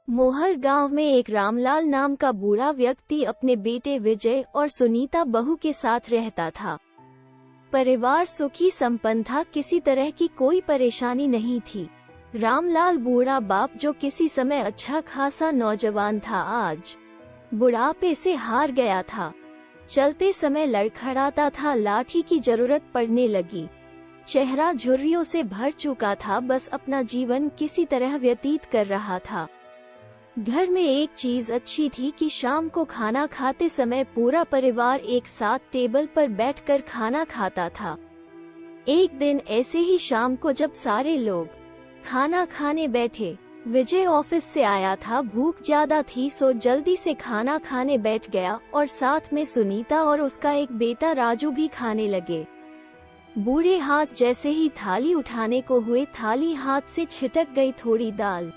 मोहर गांव में एक रामलाल नाम का बूढ़ा व्यक्ति अपने बेटे विजय और सुनीता बहू के साथ रहता था। परिवार सुखी संपन्न था, किसी तरह की कोई परेशानी नहीं थी। रामलाल बूढ़ा बाप, जो किसी समय अच्छा खासा नौजवान था, आज बुढ़ापे से हार गया था। चलते समय लड़खड़ाता था, लाठी की जरूरत पड़ने लगी। चेहरा झुर्रियों से भर चुका था, बस अपना जीवन किसी तरह व्यतीत कर रहा था। घर में एक चीज अच्छी थी कि शाम को खाना खाते समय पूरा परिवार एक साथ टेबल पर बैठकर खाना खाता था। एक दिन ऐसे ही शाम को जब सारे लोग खाना खाने बैठे, विजय ऑफिस से आया था। भूख ज्यादा थी सो जल्दी से खाना खाने बैठ गया और साथ में सुनीता और उसका एक बेटा राजू भी खाने लगे। बूढ़े हाथ जैसे ही थाली उठाने को हुए, थाली हाथ से छिटक गई, थोड़ी दाल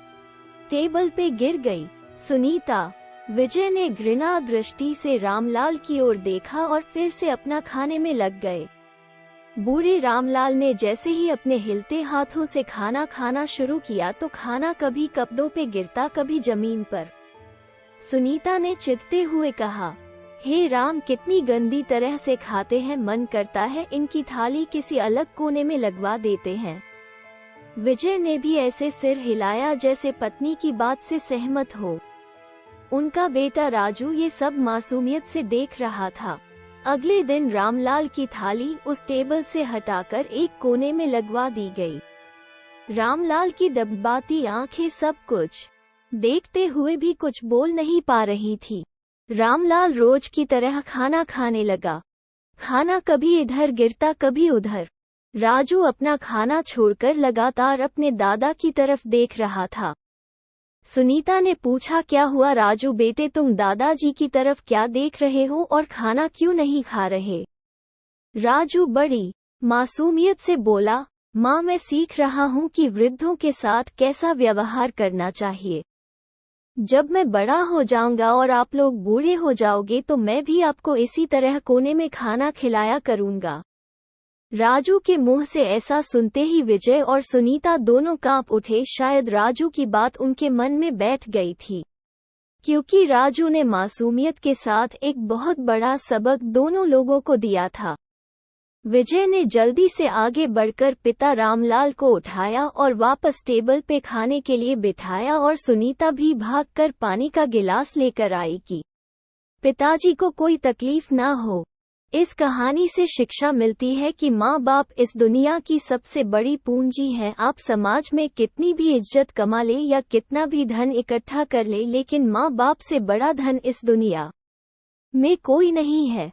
टेबल पे गिर गई। सुनीता, विजय ने घृणा दृष्टि से रामलाल की ओर देखा और फिर से अपना खाने में लग गए। बूढ़े रामलाल ने जैसे ही अपने हिलते हाथों से खाना खाना शुरू किया तो खाना कभी कपड़ों पे गिरता, कभी जमीन पर। सुनीता ने चिढ़ते हुए कहा, हे राम, कितनी गंदी तरह से खाते हैं, मन करता है इनकी थाली किसी अलग कोने में लगवा देते हैं। विजय ने भी ऐसे सिर हिलाया जैसे पत्नी की बात से सहमत हो। उनका बेटा राजू ये सब मासूमियत से देख रहा था। अगले दिन रामलाल की थाली उस टेबल से हटाकर एक कोने में लगवा दी गई। रामलाल की डबडबाती आंखें सब कुछ देखते हुए भी कुछ बोल नहीं पा रही थी। रामलाल रोज की तरह खाना खाने लगा। खाना कभी इधर गिरता, कभी उधर। राजू अपना खाना छोड़कर लगातार अपने दादा की तरफ देख रहा था। सुनीता ने पूछा, क्या हुआ राजू बेटे, तुम दादाजी की तरफ क्या देख रहे हो और खाना क्यों नहीं खा रहे? राजू बड़ी मासूमियत से बोला, माँ, मैं सीख रहा हूँ कि वृद्धों के साथ कैसा व्यवहार करना चाहिए। जब मैं बड़ा हो जाऊंगा और आप लोग बूढ़े हो जाओगे तो मैं भी आपको इसी तरह कोने में खाना खिलाया करूंगा। राजू के मुंह से ऐसा सुनते ही विजय और सुनीता दोनों कांप उठे। शायद राजू की बात उनके मन में बैठ गई थी, क्योंकि राजू ने मासूमियत के साथ एक बहुत बड़ा सबक दोनों लोगों को दिया था। विजय ने जल्दी से आगे बढ़कर पिता रामलाल को उठाया और वापस टेबल पे खाने के लिए बिठाया और सुनीता भी भागकर पानी का गिलास लेकर आई कि पिताजी को कोई तकलीफ ना हो। इस कहानी से शिक्षा मिलती है कि माँ बाप इस दुनिया की सबसे बड़ी पूंजी है। आप समाज में कितनी भी इज्जत कमा ले या कितना भी धन इकट्ठा कर ले, लेकिन माँ बाप से बड़ा धन इस दुनिया में कोई नहीं है।